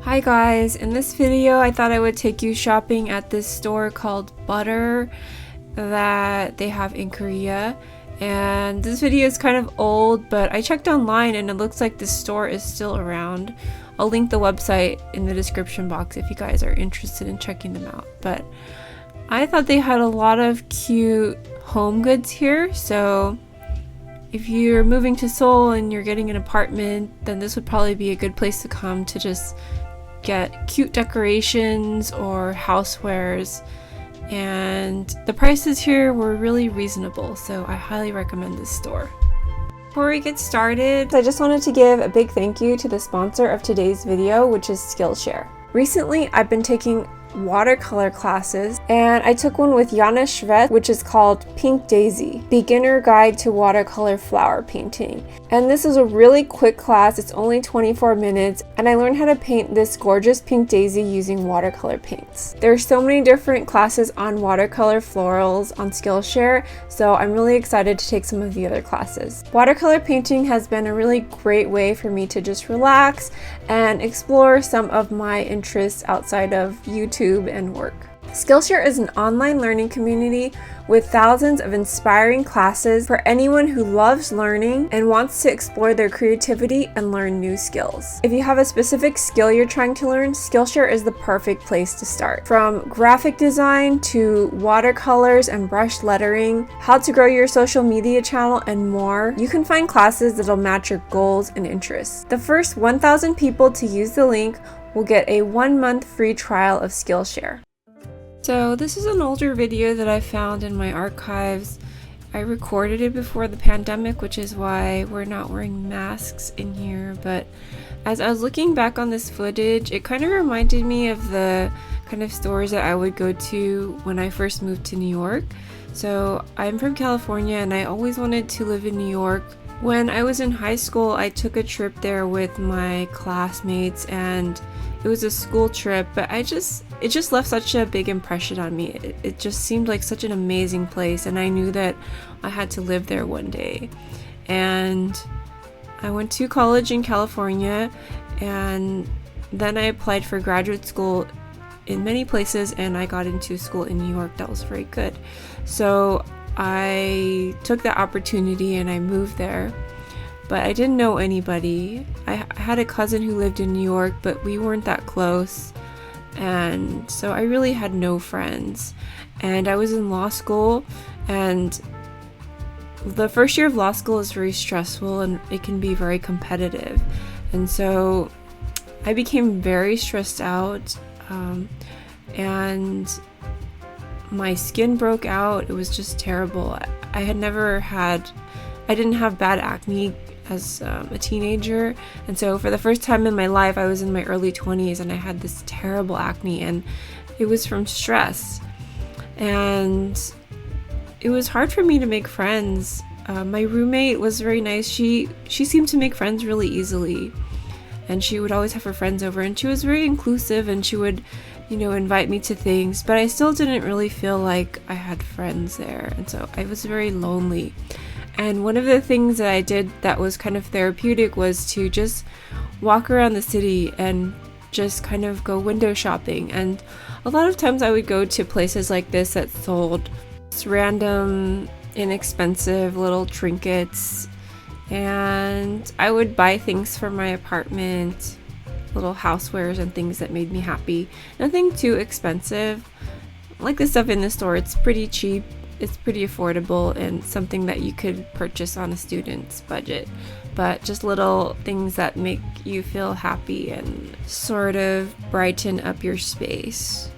Hi guys, in this video I thought I would take you shopping at this store called Butter that they have in Korea. And this video is kind of old, but I checked online and it looks like this store is still around. I'll link the website in the description box if you guys are interested in checking them out. But I thought they had a lot of cute home goods here, so if you're moving to Seoul and you're getting an apartment, then this would probably be a good place to come to just get cute decorations or housewares. And the prices here were really reasonable, so I highly recommend this store. Before we get started, I just wanted to give a big thank you to the sponsor of today's video, which is Skillshare. Recently, I've been taking watercolor classes, and I took one with Yana Shved, which is called Pink Daisy, Beginner Guide to Watercolor Flower Painting. And this is a really quick class. It's only 24 minutes, and I learned how to paint this gorgeous pink daisy using watercolor paints. There are so many different classes on watercolor florals on Skillshare, so I'm really excited to take some of the other classes. Watercolor painting has been a really great way for me to just relax and explore some of my interests outside of YouTube and work. Skillshare is an online learning community with thousands of inspiring classes for anyone who loves learning and wants to explore their creativity and learn new skills. If you have a specific skill you're trying to learn, Skillshare is the perfect place to start. From graphic design to watercolors and brush lettering, how to grow your social media channel, and more, you can find classes that'll match your goals and interests. The first 1,000 people to use the link will get a 1-month free trial of Skillshare. So this is an older video that I found in my archives. I recorded it before the pandemic, which is why we're not wearing masks in here. But as I was looking back on this footage, it kind of reminded me of the kind of stores that I would go to when I first moved to New York. So I'm from California and I always wanted to live in New York. When I was in high school, I took a trip there with my classmates, and it was a school trip, but it just left such a big impression on me. It just seemed like such an amazing place, and I knew that I had to live there one day. And I went to college in California, and then I applied for graduate school in many places, and I got into school in New York that was very good. So I took that opportunity and I moved there, but I didn't know anybody. I had a cousin who lived in New York, but we weren't that close, and so I really had no friends. And I was in law school, and the first year of law school is very stressful and it can be very competitive, and so I became very stressed out, and my skin broke out. It was just terrible. I didn't have bad acne as a teenager, and so for the first time in my life I was in my early 20s and I had this terrible acne, and it was from stress, and it was hard for me to make friends. My roommate was very nice. She seemed to make friends really easily, and she would always have her friends over, and she was very inclusive, and she would invite me to things, but I still didn't really feel like I had friends there, and so I was very lonely. And one of the things that I did that was kind of therapeutic was to just walk around the city and just kind of go window shopping. And a lot of times I would go to places like this that sold random, inexpensive little trinkets, and I would buy things for my apartment, little housewares and things that made me happy. Nothing too expensive. Like the stuff in the store, it's pretty cheap, it's pretty affordable, and something that you could purchase on a student's budget. But just little things that make you feel happy and sort of brighten up your space.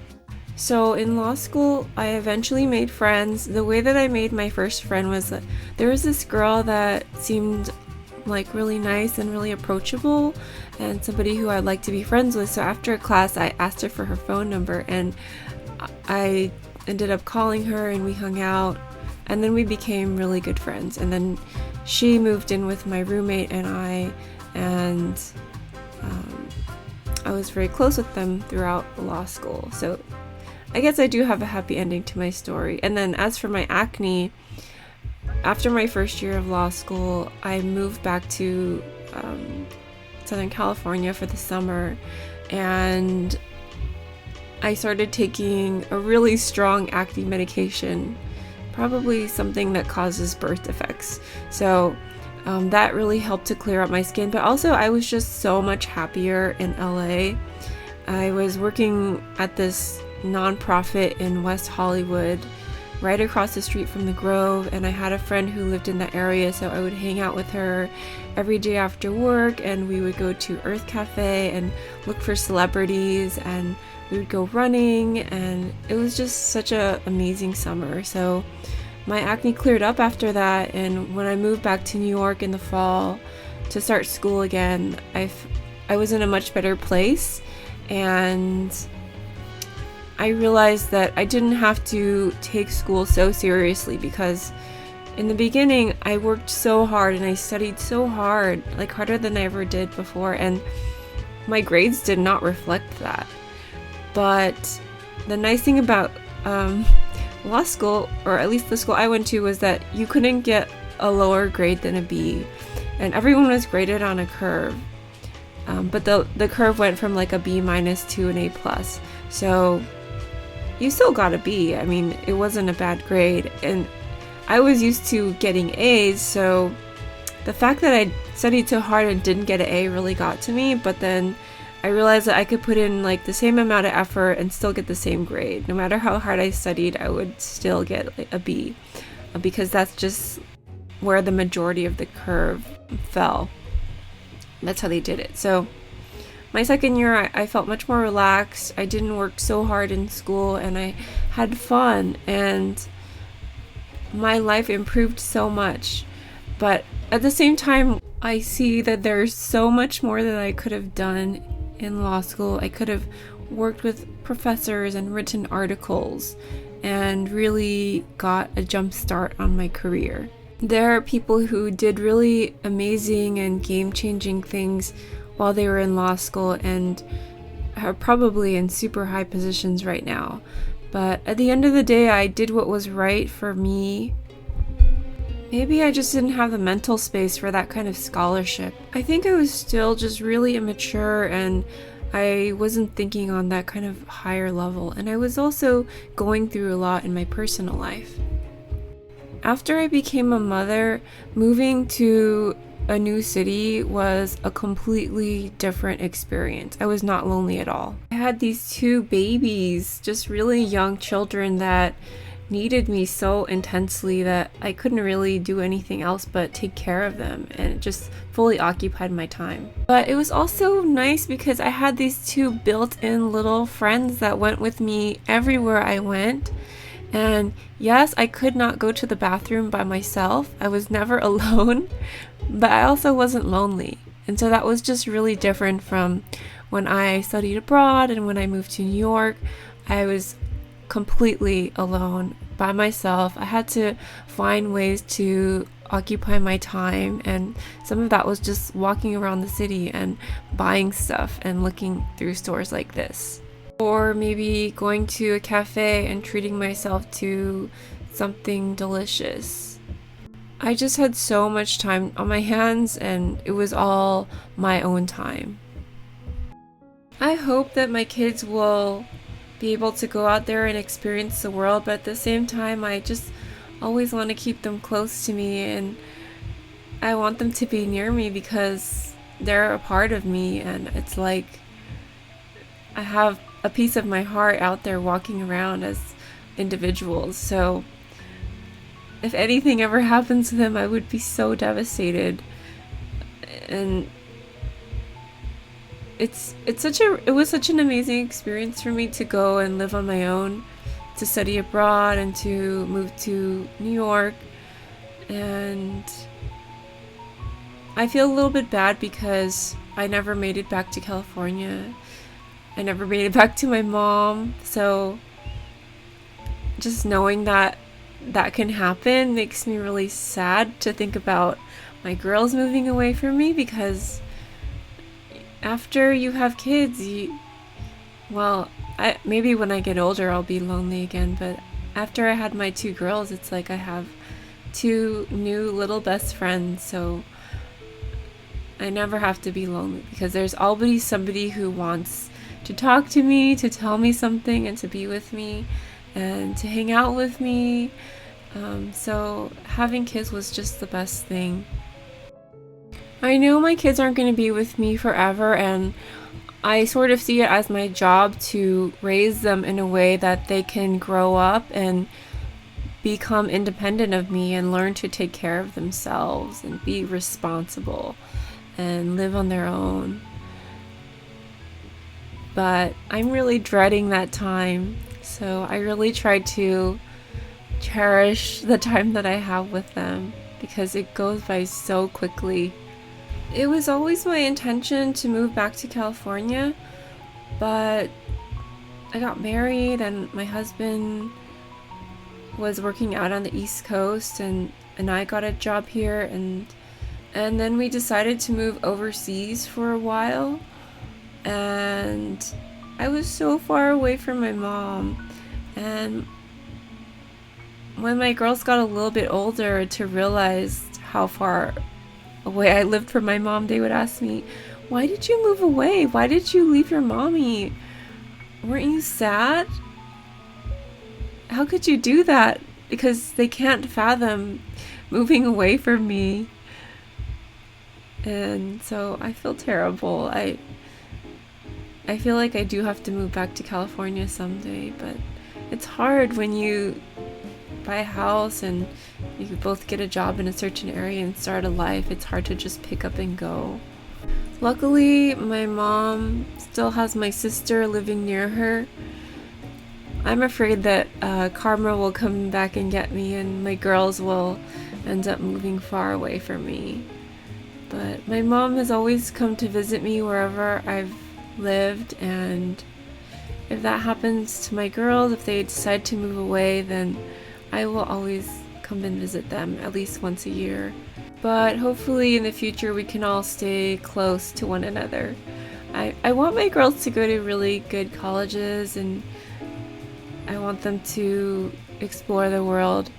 So in law school, I eventually made friends. The way that I made my first friend was that there was this girl that seemed like really nice and really approachable, and somebody who I'd like to be friends with. So after a class, I asked her for her phone number, and I ended up calling her and we hung out, and then we became really good friends. And then she moved in with my roommate and I was very close with them throughout law school. So I guess I do have a happy ending to my story. And then as for my acne, after my first year of law school, I moved back to Southern California for the summer, and I started taking a really strong acne medication, probably something that causes birth defects. So that really helped to clear up my skin, but also I was just so much happier in LA. I was working at this nonprofit in West Hollywood, right across the street from the Grove, and I had a friend who lived in the area, so I would hang out with her every day after work, and we would go to Earth Cafe and look for celebrities, and we would go running, and it was just such an amazing summer. So my acne cleared up after that, and when I moved back to New York in the fall to start school again, I was in a much better place, and I realized that I didn't have to take school so seriously, because in the beginning I worked so hard and I studied so hard, like harder than I ever did before, and my grades did not reflect that. But the nice thing about law school, or at least the school I went to, was that you couldn't get a lower grade than a B, and everyone was graded on a curve. But the curve went from like a B- to an A+. So you still got a B. I mean, it wasn't a bad grade, and I was used to getting A's, so the fact that I studied so hard and didn't get an A really got to me. But then I realized that I could put in like the same amount of effort and still get the same grade. No matter how hard I studied, I would still get like a B, because that's just where the majority of the curve fell. That's how they did it. So my second year, I felt much more relaxed. I didn't work so hard in school, and I had fun, and my life improved so much. But at the same time, I see that there's so much more that I could have done in law school. I could have worked with professors and written articles and really got a jump start on my career. There are people who did really amazing and game-changing things while they were in law school and are probably in super high positions right now. But at the end of the day, I did what was right for me. Maybe I just didn't have the mental space for that kind of scholarship. I think I was still just really immature, and I wasn't thinking on that kind of higher level. And I was also going through a lot in my personal life. After I became a mother, moving to a new city was a completely different experience. I was not lonely at all. I had these two babies, just really young children that needed me so intensely that I couldn't really do anything else but take care of them, and it just fully occupied my time. But it was also nice because I had these two built-in little friends that went with me everywhere I went. And yes, I could not go to the bathroom by myself. I was never alone, but I also wasn't lonely. And so that was just really different from when I studied abroad and when I moved to New York. I was completely alone by myself. I had to find ways to occupy my time, and some of that was just walking around the city and buying stuff and looking through stores like this. Or maybe going to a cafe and treating myself to something delicious. I just had so much time on my hands, and it was all my own time. I hope that my kids will be able to go out there and experience the world, but at the same time, I just always want to keep them close to me, and I want them to be near me because they're a part of me, and it's like I have a piece of my heart out there walking around as individuals. So if anything ever happens to them, I would be so devastated. And it was such an amazing experience for me to go and live on my own, to study abroad, and to move to New York. And I feel a little bit bad because I never made it back to California. I never made it back to my mom, so just knowing that that can happen makes me really sad to think about my girls moving away from me, because after you have kids, maybe when I get older I'll be lonely again, but after I had my two girls, it's like I have two new little best friends, so I never have to be lonely because there's always somebody who wants to talk to me, to tell me something, and to be with me, and to hang out with me. So having kids was just the best thing. I know my kids aren't going to be with me forever, and I sort of see it as my job to raise them in a way that they can grow up and become independent of me and learn to take care of themselves and be responsible and live on their own. But I'm really dreading that time, so I really try to cherish the time that I have with them because it goes by so quickly. It was always my intention to move back to California, but I got married and my husband was working out on the East Coast, and I got a job here, and then we decided to move overseas for a while, and I was so far away from my mom. And when my girls got a little bit older to realize how far away I lived from my mom, they would ask me, "Why did you move away? Why did you leave your mommy? Weren't you sad? How could you do that?" Because they can't fathom moving away from me. And so I feel terrible. I feel like I do have to move back to California someday, but it's hard when you buy a house and you both get a job in a certain area and start a life. It's hard to just pick up and go. Luckily, my mom still has my sister living near her. I'm afraid that karma will come back and get me, and my girls will end up moving far away from me. But my mom has always come to visit me wherever I've lived, and if that happens to my girls, if they decide to move away, then I will always come and visit them at least once a year. But hopefully in the future we can all stay close to one another. I want my girls to go to really good colleges, and I want them to explore the world,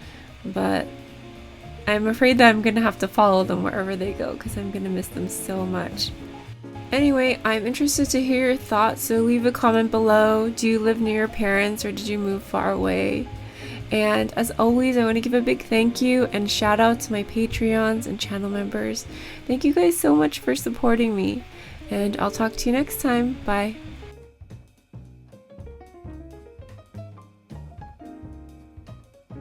but I'm afraid that I'm gonna have to follow them wherever they go because I'm gonna miss them so much. Anyway, I'm interested to hear your thoughts, so leave a comment below. Do you live near your parents or did you move far away? And as always, I want to give a big thank you and shout out to my Patreons and channel members. Thank you guys so much for supporting me, and I'll talk to you next time. Bye.